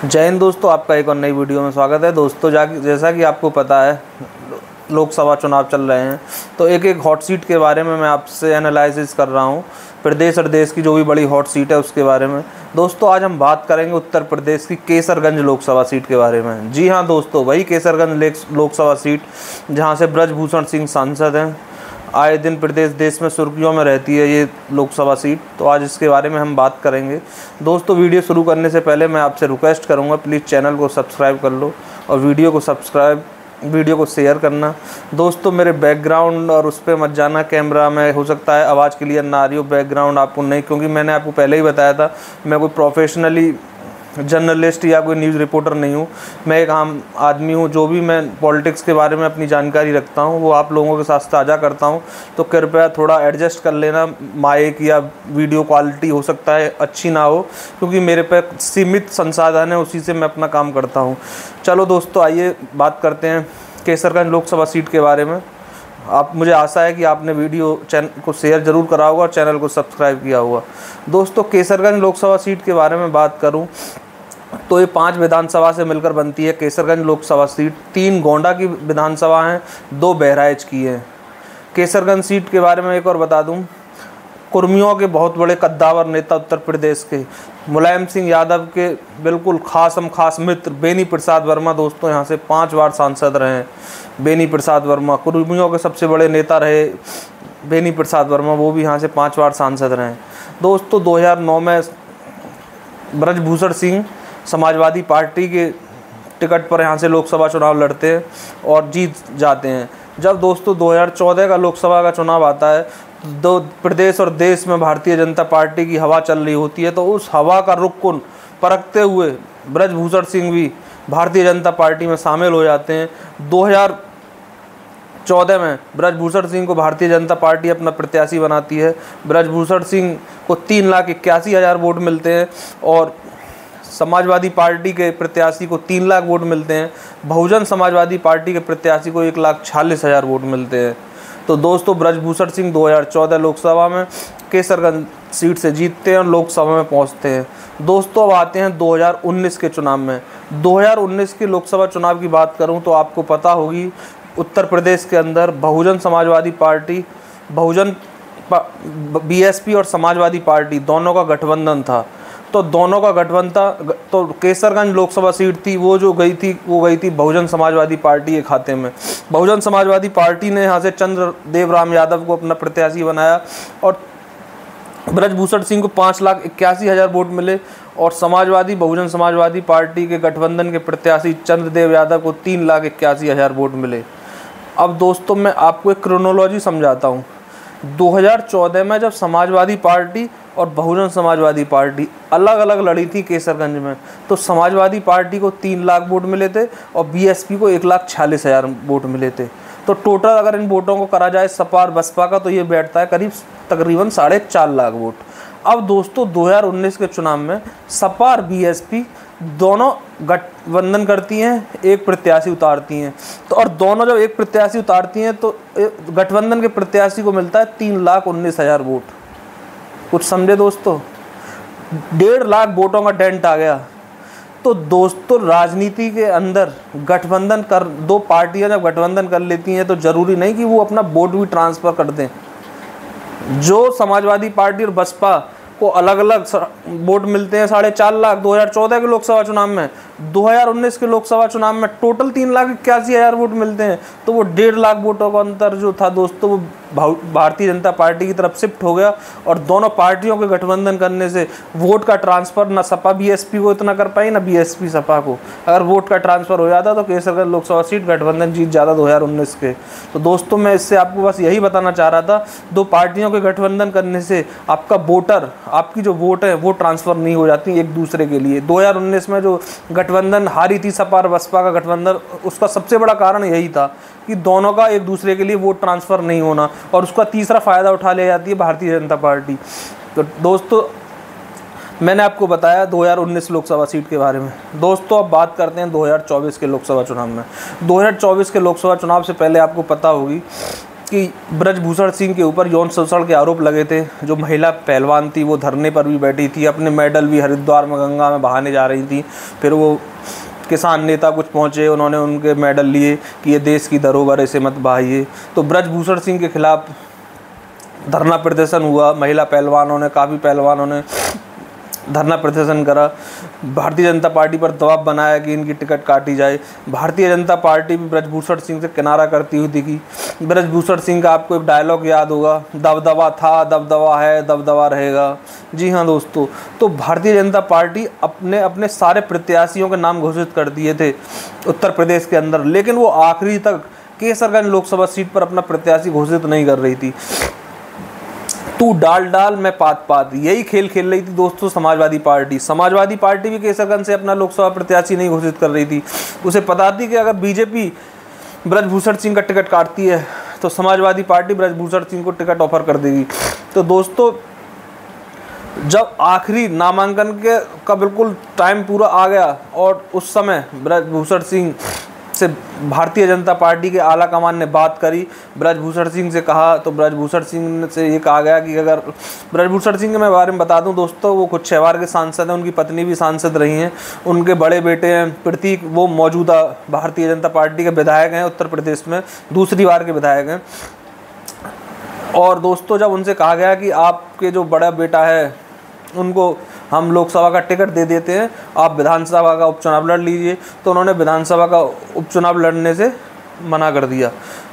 जय हिंद दोस्तों, आपका एक और नई वीडियो में स्वागत है। दोस्तों जैसा कि आपको पता है लोकसभा चुनाव चल रहे हैं, तो एक एक हॉट सीट के बारे में मैं आपसे एनालिसिस कर रहा हूं। प्रदेश और देश की जो भी बड़ी हॉट सीट है उसके बारे में। दोस्तों आज हम बात करेंगे उत्तर प्रदेश की केसरगंज लोकसभा सीट के बारे में। जी हाँ दोस्तों, वही केसरगंज लोकसभा सीट जहाँ से ब्रजभूषण सिंह सांसद हैं। आए दिन प्रदेश देश में सुर्खियों में रहती है ये लोकसभा सीट, तो आज इसके बारे में हम बात करेंगे। दोस्तों वीडियो शुरू करने से पहले मैं आपसे रिक्वेस्ट करूंगा, प्लीज़ चैनल को सब्सक्राइब कर लो और वीडियो को शेयर करना। दोस्तों मेरे बैकग्राउंड और उस पर मत जाना, कैमरा में हो सकता है आवाज़ क्लियर ना आ रही हो, बैकग्राउंड आपको नहीं, क्योंकि मैंने आपको पहले ही बताया था मैं कोई प्रोफेशनली जर्नलिस्ट या कोई न्यूज़ रिपोर्टर नहीं हूँ। मैं एक आम आदमी हूँ। जो भी मैं पॉलिटिक्स के बारे में अपनी जानकारी रखता हूँ वो आप लोगों के साथ साझा करता हूँ, तो कृपया थोड़ा एडजस्ट कर लेना। माइक या वीडियो क्वालिटी हो सकता है अच्छी ना हो, क्योंकि मेरे पे सीमित संसाधन है, उसी से मैं अपना काम करता हूँ। चलो दोस्तों आइए बात करते हैं केसरगंज लोकसभा सीट के बारे में। मुझे आशा है कि आपने वीडियो चैनल को शेयर ज़रूर करा होगा और चैनल को सब्सक्राइब किया होगा। दोस्तों केसरगंज लोकसभा सीट के बारे में बात करूं तो ये 5 विधानसभा से मिलकर बनती है केसरगंज लोकसभा सीट। 3 गोंडा की विधानसभा हैं, 2 बहराइच की हैं। केसरगंज सीट के बारे में एक और बता दूं, कुर्मियों के बहुत बड़े कद्दावर नेता उत्तर प्रदेश के मुलायम सिंह यादव के बिल्कुल खास मित्र बेनी प्रसाद वर्मा, दोस्तों यहाँ से 5 बार सांसद रहे हैं। बेनी प्रसाद वर्मा कुर्मियों के सबसे बड़े नेता रहे बेनी प्रसाद वर्मा, वो भी यहाँ से 5 बार सांसद रहे हैं। दोस्तों 2009 में ब्रजभूषण सिंह समाजवादी पार्टी के टिकट पर यहाँ से लोकसभा चुनाव लड़ते हैं और जीत जाते हैं। जब दोस्तों 2014 का लोकसभा का चुनाव आता है, तो प्रदेश और देश में भारतीय जनता पार्टी की हवा चल रही होती है, तो उस हवा का रुख को परखते हुए ब्रजभूषण सिंह भी भारतीय जनता पार्टी में शामिल हो जाते हैं। 2014 में ब्रजभूषण सिंह को भारतीय जनता पार्टी अपना प्रत्याशी बनाती है। ब्रजभूषण सिंह को 3,81,000 वोट मिलते हैं और समाजवादी पार्टी के प्रत्याशी को 3 लाख वोट मिलते हैं। बहुजन समाजवादी पार्टी के प्रत्याशी को 1,40,000 वोट मिलते हैं। तो दोस्तों ब्रजभूषण सिंह 2014 लोकसभा में केसरगंज सीट से जीतते हैं और लोकसभा में पहुंचते हैं। दोस्तों अब आते हैं 2019 के चुनाव में। 2019 के लोकसभा चुनाव की बात करूं तो आपको पता होगी उत्तर प्रदेश के अंदर बहुजन समाजवादी पार्टी, बीएसपी और समाजवादी पार्टी दोनों का गठबंधन था। तो दोनों का गठबंधन, तो केसरगंज लोकसभा सीट थी वो गई थी बहुजन समाजवादी पार्टी के खाते में। बहुजन समाजवादी पार्टी ने यहाँ से चंद्रदेव राम यादव को अपना प्रत्याशी बनाया और ब्रजभूषण सिंह को 5,81,000 वोट मिले और बहुजन समाजवादी पार्टी के गठबंधन के प्रत्याशी चंद्रदेव यादव को 3,81,000 वोट मिले। अब दोस्तों मैं आपको एक क्रोनोलॉजी समझाता हूँ। 2014 में जब समाजवादी पार्टी और बहुजन समाजवादी पार्टी अलग अलग लड़ी थी केसरगंज में, तो समाजवादी पार्टी को 3 लाख वोट मिले थे और बीएसपी को 1,40,000 वोट मिले थे। तो टोटल अगर इन वोटों को करा जाए सपा और बसपा का, तो ये बैठता है तकरीबन 4.5 लाख वोट। अब दोस्तों 2019 के चुनाव में सपा और बीएसपी दोनों गठबंधन करती हैं, एक प्रत्याशी उतारती हैं। तो और दोनों जब एक प्रत्याशी उतारती हैं तो गठबंधन के प्रत्याशी को मिलता है 3,19,000 वोट। कुछ समझे दोस्तों, 1.5 लाख वोटों का डेंट आ गया। तो दोस्तों राजनीति के अंदर गठबंधन कर, 2 पार्टियां जब गठबंधन कर लेती हैं तो जरूरी नहीं कि वो अपना वोट भी ट्रांसफ़र कर दें। जो समाजवादी पार्टी और बसपा को अलग अलग वोट मिलते हैं 4.5 लाख 2014 के लोकसभा चुनाव में, 2019 के लोकसभा चुनाव में टोटल 3,81,000 वोट मिलते हैं। तो वो 1.5 लाख वोटों का अंतर जो था दोस्तों वो भारतीय जनता पार्टी की तरफ शिफ्ट हो गया और दोनों पार्टियों के गठबंधन करने से वोट का ट्रांसफ़र ना सपा बीएसपी को इतना कर पाई ना बीएसपी सपा को। अगर वोट का ट्रांसफ़र हो जाता तो केसरगंज लोकसभा सीट गठबंधन जीत जाता 2019 के। तो दोस्तों मैं इससे आपको बस यही बताना चाह रहा था, 2 पार्टियों के गठबंधन करने से आपकी जो वोट है वो ट्रांसफ़र नहीं हो जाती एक दूसरे के लिए। 2019 में जो गठबंधन हारी थी सपा और बसपा का गठबंधन, उसका सबसे बड़ा कारण यही था कि दोनों का एक दूसरे के लिए वोट ट्रांसफ़र नहीं होना, और उसका तीसरा फ़ायदा उठा ले जाती है भारतीय जनता पार्टी। तो दोस्तों मैंने आपको बताया 2019 लोकसभा सीट के बारे में। दोस्तों अब बात करते हैं 2024 के लोकसभा चुनाव में। 2024 के लोकसभा चुनाव से पहले आपको पता होगी कि ब्रजभूषण सिंह के ऊपर यौन शोषण के आरोप लगे थे। जो महिला पहलवान थी वो धरने पर भी बैठी थी, अपने मेडल भी हरिद्वार में गंगा में बहाने जा रही थी। फिर वो किसान नेता कुछ पहुँचे, उन्होंने उनके मेडल लिए कि ये देश की धरोहर है, इसे मत बहाइए। तो ब्रजभूषण सिंह के खिलाफ धरना प्रदर्शन हुआ, महिला पहलवानों ने, काफ़ी पहलवानों ने धरना प्रदर्शन करा। भारतीय जनता पार्टी पर दबाव बनाया कि इनकी टिकट काटी जाए। भारतीय जनता पार्टी भी ब्रजभूषण सिंह से किनारा करती हुई दिखी। ब्रजभूषण सिंह का आपको एक डायलॉग याद होगा, दबदबा था, दबदबा है, दबदबा रहेगा। जी हाँ दोस्तों, तो भारतीय जनता पार्टी अपने सारे प्रत्याशियों के नाम घोषित कर दिए थे उत्तर प्रदेश के अंदर, लेकिन वो आखिरी तक केसरगंज लोकसभा सीट पर अपना प्रत्याशी घोषित नहीं कर रही थी। तू डाल डाल मैं पात पात, यही खेल खेल रही थी दोस्तों समाजवादी पार्टी। समाजवादी पार्टी भी केसरगंज से अपना लोकसभा प्रत्याशी नहीं घोषित कर रही थी। उसे पता थी कि अगर बीजेपी ब्रजभूषण सिंह का टिकट काटती है तो समाजवादी पार्टी ब्रजभूषण सिंह को टिकट ऑफर कर देगी। तो दोस्तों जब आखिरी नामांकन का बिल्कुल टाइम पूरा आ गया और उस समय ब्रजभूषण सिंह से भारतीय जनता पार्टी के आला कमान ने बात करी, ब्रजभूषण सिंह से कहा, तो ब्रजभूषण सिंह से ये कहा गया कि अगर ब्रजभूषण सिंह के मैं बारे में बता दूं दोस्तों, वो कुछ 6 बार के सांसद हैं, उनकी पत्नी भी सांसद रही हैं, उनके बड़े बेटे हैं प्रतीक, वो मौजूदा भारतीय जनता पार्टी के विधायक हैं उत्तर प्रदेश में, दूसरी बार के विधायक हैं। और दोस्तों जब उनसे कहा गया कि आपके जो बड़ा बेटा है उनको हम लोकसभा का टिकट दे देते हैं, आप विधानसभा का उपचुनाव लड़ लीजिए, तो उन्होंने विधानसभा का उपचुनाव लड़ने से मना कर दिया।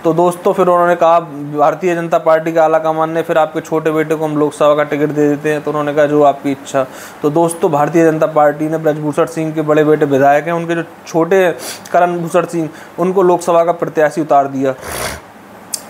तो दोस्तों फिर उन्होंने कहा, भारतीय जनता पार्टी का आलाकमान ने, फिर आपके छोटे बेटे को हम लोकसभा का टिकट दे देते हैं। तो उन्होंने कहा जो आपकी इच्छा। तो दोस्तों भारतीय जनता पार्टी ने ब्रजभूषण सिंह के बड़े बेटे विधायक हैं, उनके जो छोटे करण भूषण सिंह, उनको लोकसभा का प्रत्याशी उतार दिया।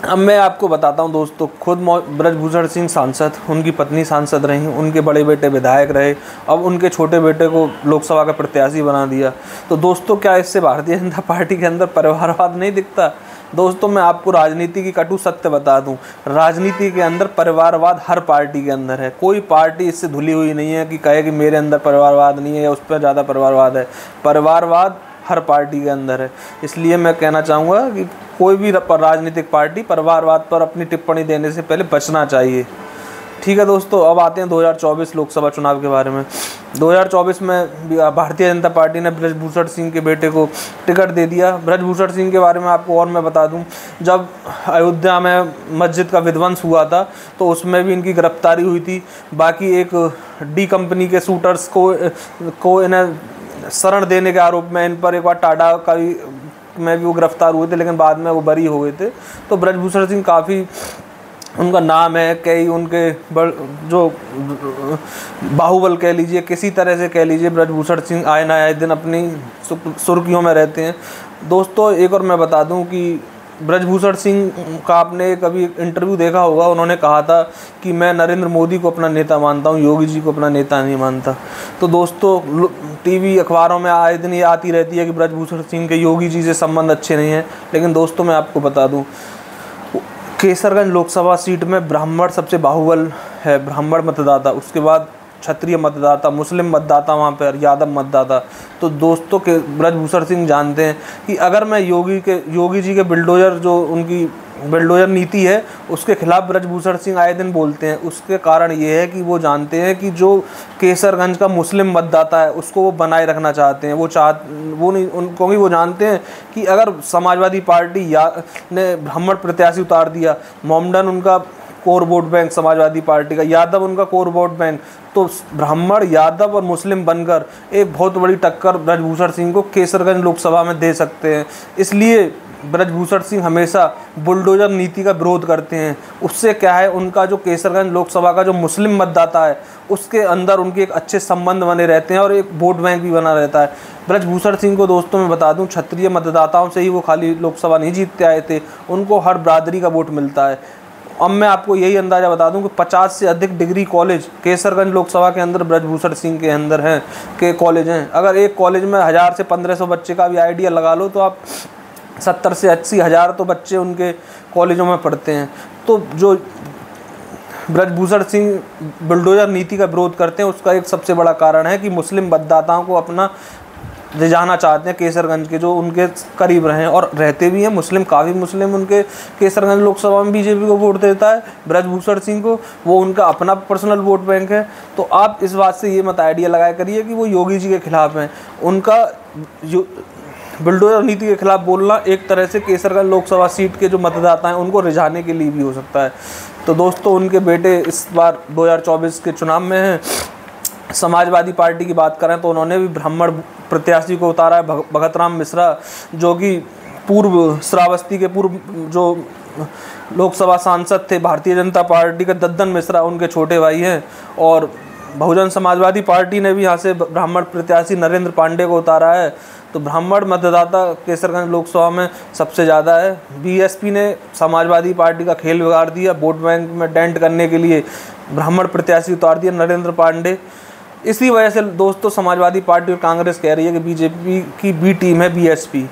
अब मैं आपको बताता हूं दोस्तों, खुद ब्रजभूषण सिंह सांसद, उनकी पत्नी सांसद रहीं, उनके बड़े बेटे विधायक रहे, अब उनके छोटे बेटे को लोकसभा का प्रत्याशी बना दिया। तो दोस्तों क्या इससे भारतीय जनता पार्टी के अंदर परिवारवाद नहीं दिखता? दोस्तों मैं आपको राजनीति की कटु सत्य बता दूं, राजनीति के अंदर परिवारवाद हर पार्टी के अंदर है। कोई पार्टी इससे धुली हुई नहीं है कि कहे कि मेरे अंदर परिवारवाद नहीं है या उस पर ज़्यादा परिवारवाद है। परिवारवाद हर पार्टी के अंदर है। इसलिए मैं कहना चाहूँगा कि कोई भी राजनीतिक पार्टी परिवारवाद पर अपनी टिप्पणी देने से पहले बचना चाहिए। ठीक है दोस्तों, अब आते हैं 2024 लोकसभा चुनाव के बारे में। 2024 में भारतीय जनता पार्टी ने ब्रजभूषण सिंह के बेटे को टिकट दे दिया। ब्रजभूषण सिंह के बारे में आपको और मैं बता दूं, जब अयोध्या में मस्जिद का विध्वंस हुआ था तो उसमें भी इनकी गिरफ्तारी हुई थी। बाकी एक डी कंपनी के शूटर्स को इन्हें शरण देने के आरोप में इन पर एक बार टाटा का में भी वो गिरफ्तार हुए थे, लेकिन बाद में वो बरी हो गए थे। तो ब्रजभूषण सिंह काफ़ी उनका नाम है, कई उनके जो बाहुबल कह लीजिए, किसी तरह से कह लीजिए, ब्रजभूषण सिंह आए ना आए दिन अपनी सुर्खियों में रहते हैं। दोस्तों एक और मैं बता दूं कि ब्रजभूषण सिंह का आपने कभी इंटरव्यू देखा होगा, उन्होंने कहा था कि मैं नरेंद्र मोदी को अपना नेता मानता हूं, योगी जी को अपना नेता नहीं मानता। तो दोस्तों टीवी अखबारों में आए दिन ये आती रहती है कि ब्रजभूषण सिंह के योगी जी से संबंध अच्छे नहीं हैं, लेकिन दोस्तों मैं आपको बता दूं केसरगंज लोकसभा सीट में ब्राह्मण सबसे बाहुबल है, ब्राह्मण मतदाता, उसके बाद क्षत्रिय मतदाता, मुस्लिम मतदाता, वहाँ पर यादव मतदाता। तो दोस्तों के ब्रजभूषण सिंह जानते हैं कि अगर मैं योगी जी के बिल्डोजर, जो उनकी बिल्डोजर नीति है, उसके खिलाफ ब्रजभूषण सिंह आए दिन बोलते हैं। उसके कारण ये है कि वो जानते हैं कि जो केसरगंज का मुस्लिम मतदाता है उसको वो बनाए रखना चाहते हैं। क्योंकि वो जानते हैं कि अगर समाजवादी पार्टी ने ब्राह्मण प्रत्याशी उतार दिया, मोमडन उनका core vote bank Samajwadi party का, यादव उनका कोर वोट बैंक, तो ब्राह्मण, यादव और मुस्लिम बनकर एक बहुत बड़ी टक्कर ब्रजभूषण सिंह को केसरगंज लोकसभा में दे सकते हैं। इसलिए ब्रजभूषण सिंह हमेशा बुलडोजर नीति का विरोध करते हैं। उससे क्या है, उनका जो केसरगंज लोकसभा का जो मुस्लिम मतदाता है उसके अंदर उनके एक अच्छे संबंध बने रहते हैं और एक वोट बैंक भी बना रहता है। ब्रजभूषण सिंह को दोस्तों मैं बता दूं, क्षत्रिय मतदाताओं से ही वो खाली लोकसभा नहीं जीतते आए थे, उनको हर बिरादरी का वोट मिलता है। अब मैं आपको यही अंदाज़ा बता दूं कि 50 से अधिक डिग्री कॉलेज केसरगंज लोकसभा के अंदर ब्रजभूषण सिंह के अंदर हैं के कॉलेज हैं। अगर एक कॉलेज में 1000 से 1500 बच्चे का भी आइडिया लगा लो तो आप 70 से 80 हज़ार तो बच्चे उनके कॉलेजों में पढ़ते हैं। तो जो ब्रजभूषण सिंह बुलडोजर नीति का विरोध करते हैं उसका एक सबसे बड़ा कारण है कि मुस्लिम मतदाताओं को अपना रिझाना चाहते हैं केसरगंज के जो उनके करीब रहे और रहते भी हैं मुस्लिम, काफ़ी मुस्लिम उनके केसरगंज लोकसभा में बीजेपी को वोट देता है, ब्रजभूषण सिंह को, वो उनका अपना पर्सनल वोट बैंक है। तो आप इस बात से ये मत आइडिया लगाया करिए कि वो योगी जी के खिलाफ हैं। उनका बुलडोजर नीति के खिलाफ बोलना एक तरह से केसरगंज लोकसभा सीट के जो मतदाता हैं उनको रिझाने के लिए भी हो सकता है। तो दोस्तों, उनके बेटे इस बार 2024 के चुनाव में हैं। समाजवादी पार्टी की बात करें तो उन्होंने भी ब्राह्मण प्रत्याशी को उतारा है, भगत राम मिश्रा, जो कि पूर्व श्रावस्ती के पूर्व जो लोकसभा सांसद थे भारतीय जनता पार्टी के, दद्दन मिश्रा उनके छोटे भाई हैं। और बहुजन समाजवादी पार्टी ने भी यहाँ से ब्राह्मण प्रत्याशी नरेंद्र पांडे को उतारा है। तो ब्राह्मण मतदाता केसरगंज लोकसभा में सबसे ज़्यादा है। बीएसपी ने समाजवादी पार्टी का खेल बिगाड़ दिया, वोट बैंक में डेंट करने के लिए ब्राह्मण प्रत्याशी उतार दिया नरेंद्र पांडे। इसी वजह से दोस्तों समाजवादी पार्टी और कांग्रेस कह रही है कि बीजेपी की बी टीम है बीएसपी।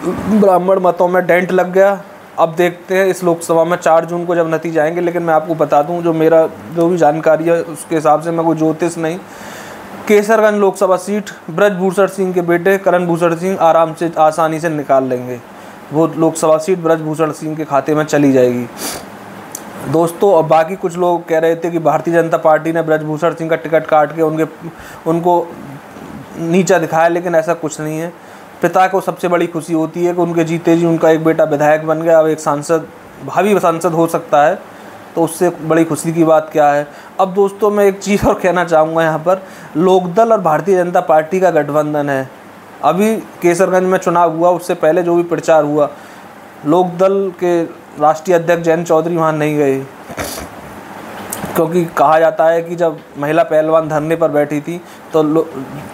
ब्राह्मण मतों में डेंट लग गया। अब देखते हैं इस लोकसभा में 4 जून को जब नतीजे आएंगे। लेकिन मैं आपको बता दूं, जो मेरा जो भी जानकारी है उसके हिसाब से, मैं कोई ज्योतिष नहीं, केसरगंज लोकसभा सीट ब्रजभूषण सिंह के बेटे करण भूषण सिंह आराम से आसानी से निकाल लेंगे। वो लोकसभा सीट ब्रजभूषण सिंह के खाते में चली जाएगी दोस्तों। और बाकी कुछ लोग कह रहे थे कि भारतीय जनता पार्टी ने ब्रजभूषण सिंह का टिकट काट के उनको नीचा दिखाया, लेकिन ऐसा कुछ नहीं है। पिता को सबसे बड़ी खुशी होती है कि उनके जीते जी उनका एक बेटा विधायक बन गया, अब एक सांसद, भावी सांसद हो सकता है, तो उससे बड़ी खुशी की बात क्या है। अब दोस्तों, मैं एक चीज़ और कहना चाहूँगा यहाँ पर, लोकदल और भारतीय जनता पार्टी का गठबंधन है। अभी केसरगंज में चुनाव हुआ, उससे पहले जो भी प्रचार हुआ, लोकदल के राष्ट्रीय अध्यक्ष जयंत चौधरी वहाँ नहीं गए, क्योंकि कहा जाता है कि जब महिला पहलवान धरने पर बैठी थी तो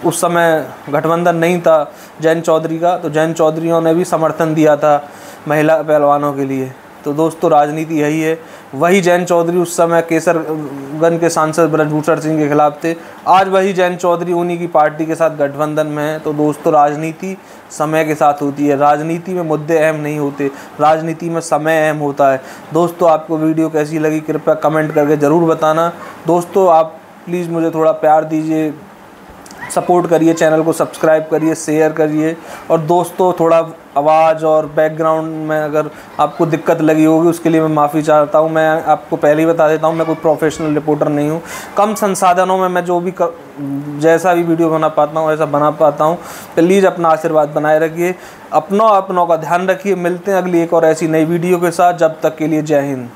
उस समय गठबंधन नहीं था जयंत चौधरी का, तो जयंत चौधरियों ने भी समर्थन दिया था महिला पहलवानों के लिए। तो दोस्तों, राजनीति यही है। वही जयंत चौधरी उस समय केसरगंज के सांसद ब्रजभूषण सिंह के खिलाफ थे, आज वही जयंत चौधरी उन्हीं की पार्टी के साथ गठबंधन में है। तो दोस्तों, राजनीति समय के साथ होती है। राजनीति में मुद्दे अहम नहीं होते, राजनीति में समय अहम होता है। दोस्तों, आपको वीडियो कैसी लगी कृपया कमेंट करके ज़रूर बताना। दोस्तों, आप प्लीज़ मुझे थोड़ा प्यार दीजिए, सपोर्ट करिए, चैनल को सब्सक्राइब करिए, शेयर करिए। और दोस्तों, थोड़ा आवाज़ और बैकग्राउंड में अगर आपको दिक्कत लगी होगी उसके लिए मैं माफ़ी चाहता हूँ। मैं आपको पहले ही बता देता हूँ, मैं कोई प्रोफेशनल रिपोर्टर नहीं हूँ। कम संसाधनों में मैं जो भी जैसा भी वीडियो बना पाता हूँ ऐसा बना पाता हूँ। प्लीज़ अपना आशीर्वाद बनाए रखिए, अपनों का ध्यान रखिए। मिलते हैं अगली एक और ऐसी नई वीडियो के साथ। जब तक के लिए जय हिंद।